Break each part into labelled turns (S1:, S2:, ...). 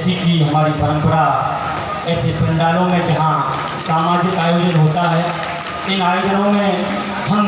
S1: जैसी कि हमारी परंपरा, ऐसे पंडालों में जहाँ सामाजिक आयोजन होता है, इन आयोजनों में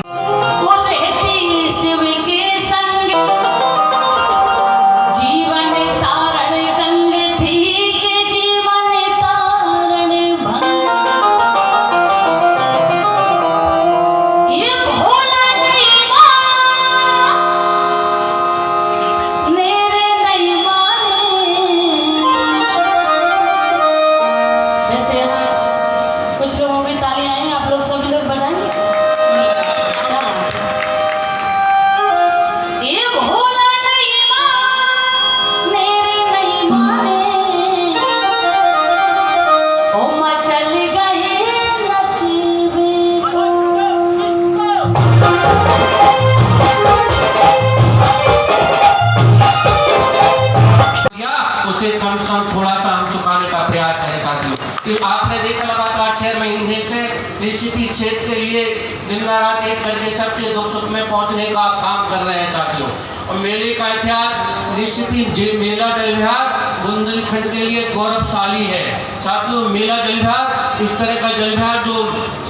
S1: हम
S2: थोड़ा सा हम चुकाने का प्रयास करें साथियों। कि आपने देखा लगातार 6 महीने से निश्चित ही क्षेत्र के लिए दिन रात एक करके सबके दुख सुख में पहुंचने का काम कर रहे हैं साथियों। और मेले का इतिहास निश्चित ही मेला जलविहार बुंदेलखंड के लिए गौरवशाली है साथियों। मेला जलविहार इस तरह का जलविहार जो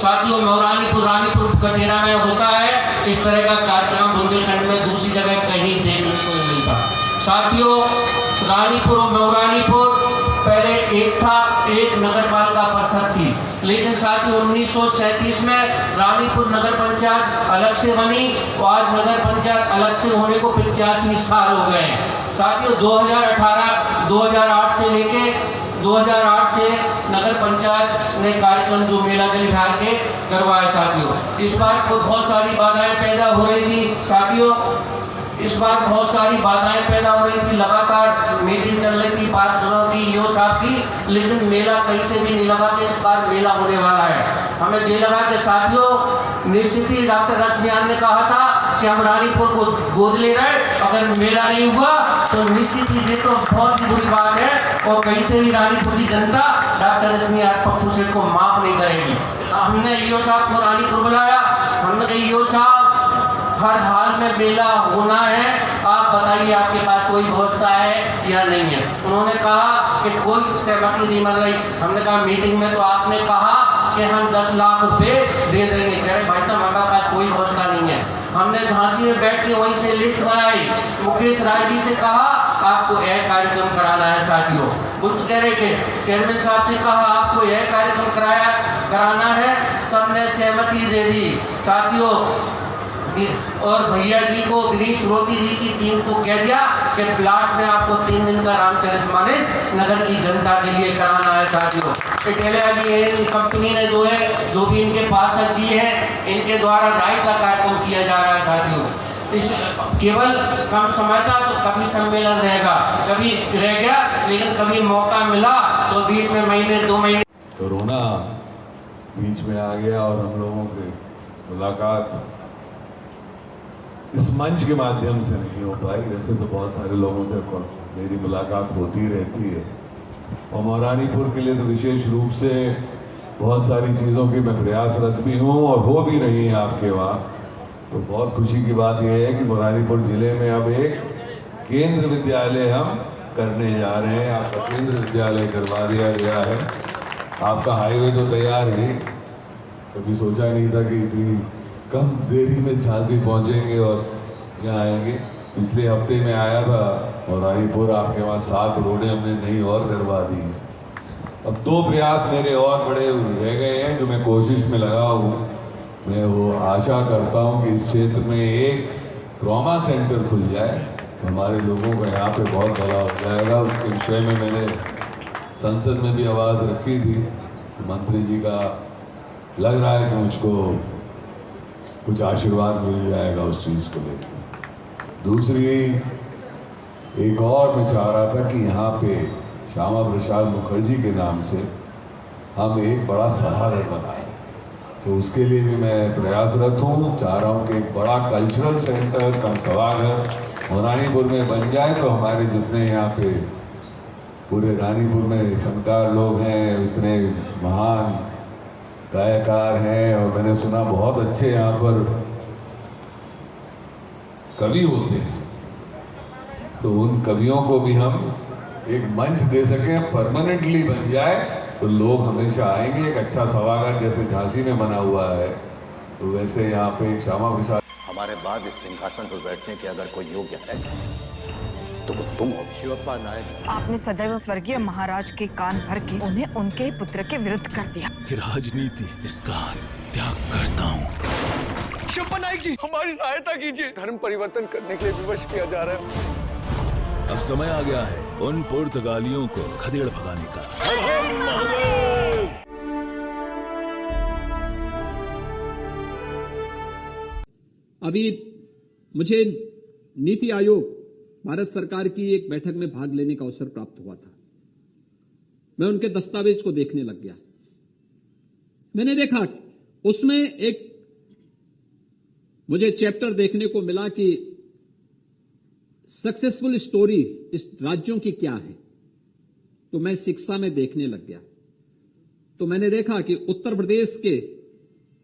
S2: साथियों मौरानीपुर रानीपुर कटेरा में होता है, इस तरह का कार्यक्रम बुंदेलखंड में दूसरी जगह कहीं देखने को नहीं मिलता साथियों। रानीपुर और मौरानीपुर पहले एक नगर पालिका परिषद थी, लेकिन साथियों 1937 में रानीपुर नगर पंचायत अलग से बनी और आज नगर पंचायत अलग से होने को 85 साल हो गए साथियों। 2008 से लेके 2008 से नगर पंचायत ने कार्यक्रम जो मेला जलविहार के करवाए साथियों। इस बार को बहुत सारी बाधाएं पैदा हो रही थी साथियों। इस बार बहुत सारी बाधाएं पैदा हो रही थी, लगातार मीटिंग चल रही थी पार्षदों की, ईओ साहब की, लेकिन मेला कहीं से भी नहीं लगा कि इस बार मेला होने वाला है। हमें ये लगा कि साथियों निश्चित ही डॉक्टर रश्मियान ने कहा था कि हम रानीपुर को गोद ले रहे, अगर मेला नहीं हुआ तो निश्चित ही ये तो बहुत ही बुरी बात है और कहीं से भी रानीपुर की जनता डॉक्टर रश्मियान पप्पू सेठ को माफ नहीं करेगी। हमने ईओ साहब को रानीपुर बुलाया, हमने कहा ईओ साहब हर हाल में मेला होना है, आप बताइए आपके पास कोई व्यवस्था है या नहीं है। उन्होंने कहा कि कोई सहमति नहीं मिल रही। हमने कहा मीटिंग में तो आपने कहा कि हम 10 लाख रुपए दे देंगे, कह रहे भाई साहब हमारे पास कोई व्यवस्था नहीं है। हमने झांसी में बैठ के वहीं से लिस्ट बनाई, मुकेश राय जी से कहा आपको यह कार्यक्रम कराना है साथियों। वो तो कह रहे थे चेयरमैन साहब से कहा आपको यह कार्यक्रम कराना है, सबने सहमति दे दी साथियों। और भैया जी को गिरीश रोती जी की टीम को कह दिया कि लास्ट में आपको 3 दिन का रामचरितमानस नगर की जनता के लिए कराना है साथियों। पटेलिया जी कंपनी ने जो भी इनके पार्षद जी हैं इनके द्वारा राय का कार्यक्रम किया जा रहा है साथियों। इस केवल कम समय का तो कभी सम्मेलन रहेगा, कभी रह गया, लेकिन कभी मौका मिला तो बीच में महीने 2 महीने
S3: कोरोना बीच में आ गया और हम लोगों की मुलाकात इस मंच के माध्यम से नहीं हो पाई। वैसे तो बहुत सारे लोगों से मेरी मुलाकात होती रहती है और मौरानीपुर के लिए तो विशेष रूप से बहुत सारी चीज़ों की मैं प्रयासरत भी हूँ और हो भी रही हैं आपके वहाँ। तो बहुत खुशी की बात यह है कि मौरानीपुर ज़िले में अब एक केंद्र विद्यालय हम करने जा रहे हैं। आपका केंद्र विद्यालय करवा दिया गया है। आपका हाईवे तो तैयार है, कभी सोचा नहीं था कि इतनी कम देरी में झांसी पहुंचेंगे और यहाँ आएंगे। पिछले हफ्ते में आया था और रानीपुर आपके वहाँ 7 रोडें हमने नई और करवा दी हैं। अब 2 प्रयास मेरे और बड़े रह गए हैं जो मैं कोशिश में लगा हूँ। मैं वो आशा करता हूँ कि इस क्षेत्र में एक ट्रॉमा सेंटर खुल जाए, हमारे लोगों को यहाँ पे बहुत भला हो जाएगा। उसके विषय में मैंने संसद में भी आवाज़ रखी थी। मंत्री जी का लग रहा है कि मुझको कुछ आशीर्वाद मिल जाएगा उस चीज़ को लेकर। दूसरी एक और मैं चाह रहा था कि यहाँ पे श्यामा प्रसाद मुखर्जी के नाम से हम एक बड़ा सभागार बनाएं, तो उसके लिए भी मैं प्रयासरत हूँ। चाह रहा हूँ कि एक बड़ा कल्चरल सेंटर कम सभागार रानीपुर में बन जाए, तो हमारे जितने यहाँ पे पूरे रानीपुर में फनकार लोग हैं, इतने महान गायकार हैं और मैंने सुना बहुत अच्छे यहाँ पर कवि होते हैं, तो उन कवियों को भी हम एक मंच दे सकें, परमानेंटली बन जाए, तो लोग हमेशा आएंगे। एक अच्छा सभागार जैसे झांसी में बना हुआ है, तो वैसे यहाँ पे एक श्यामा प्रसाद
S4: हमारे बाद इस सिंहासन पर बैठने के अगर कोई योग्य है तो वो तुम हो शिवप्पा नायक।
S5: आपने सदैव स्वर्गीय महाराज के कान भर के उन्हें उनके ही पुत्र के विरुद्ध कर दिया।
S6: राजनीति इसका त्याग करता हूँ।
S7: शिवप्पा नायक जी, हमारी सहायता कीजिए। धर्म परिवर्तन करने के लिए विवश किया जा रहा है।
S6: अब समय आ गया है उन पुर्तगालियों को खदेड़ भगाने का।
S8: अभी मुझे नीति आयोग भारत सरकार की एक बैठक में भाग लेने का अवसर प्राप्त हुआ था। मैं उनके दस्तावेज को देखने लग गया। मैंने देखा उसमें एक मुझे चैप्टर देखने को मिला कि सक्सेसफुल स्टोरी इस राज्यों की क्या है। तो मैं शिक्षा में देखने लग गया। तो मैंने देखा कि उत्तर प्रदेश के,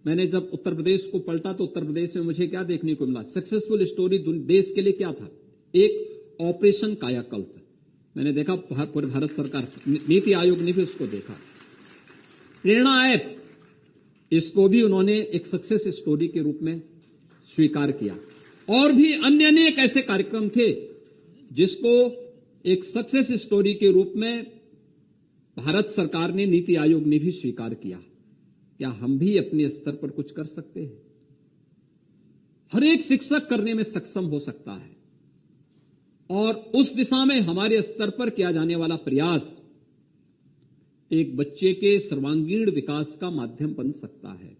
S8: मैंने जब उत्तर प्रदेश को पलटा तो उत्तर प्रदेश में मुझे क्या देखने को मिला, सक्सेसफुल स्टोरी देश के लिए क्या था, एक ऑपरेशन कायाकल्प। मैंने देखा पूरे भारत सरकार, नीति आयोग ने भी उसको देखा। प्रेरणा ऐप, इसको भी उन्होंने एक सक्सेस स्टोरी के रूप में स्वीकार किया। और भी अन्य अनेक ऐसे कार्यक्रम थे जिसको एक सक्सेस स्टोरी के रूप में भारत सरकार ने, नीति आयोग ने भी स्वीकार किया। क्या हम भी अपने स्तर पर कुछ कर सकते हैं? हर एक शिक्षक करने में सक्षम हो सकता है, और उस दिशा में हमारे स्तर पर किया जाने वाला प्रयास एक बच्चे के सर्वांगीण विकास का माध्यम बन सकता है।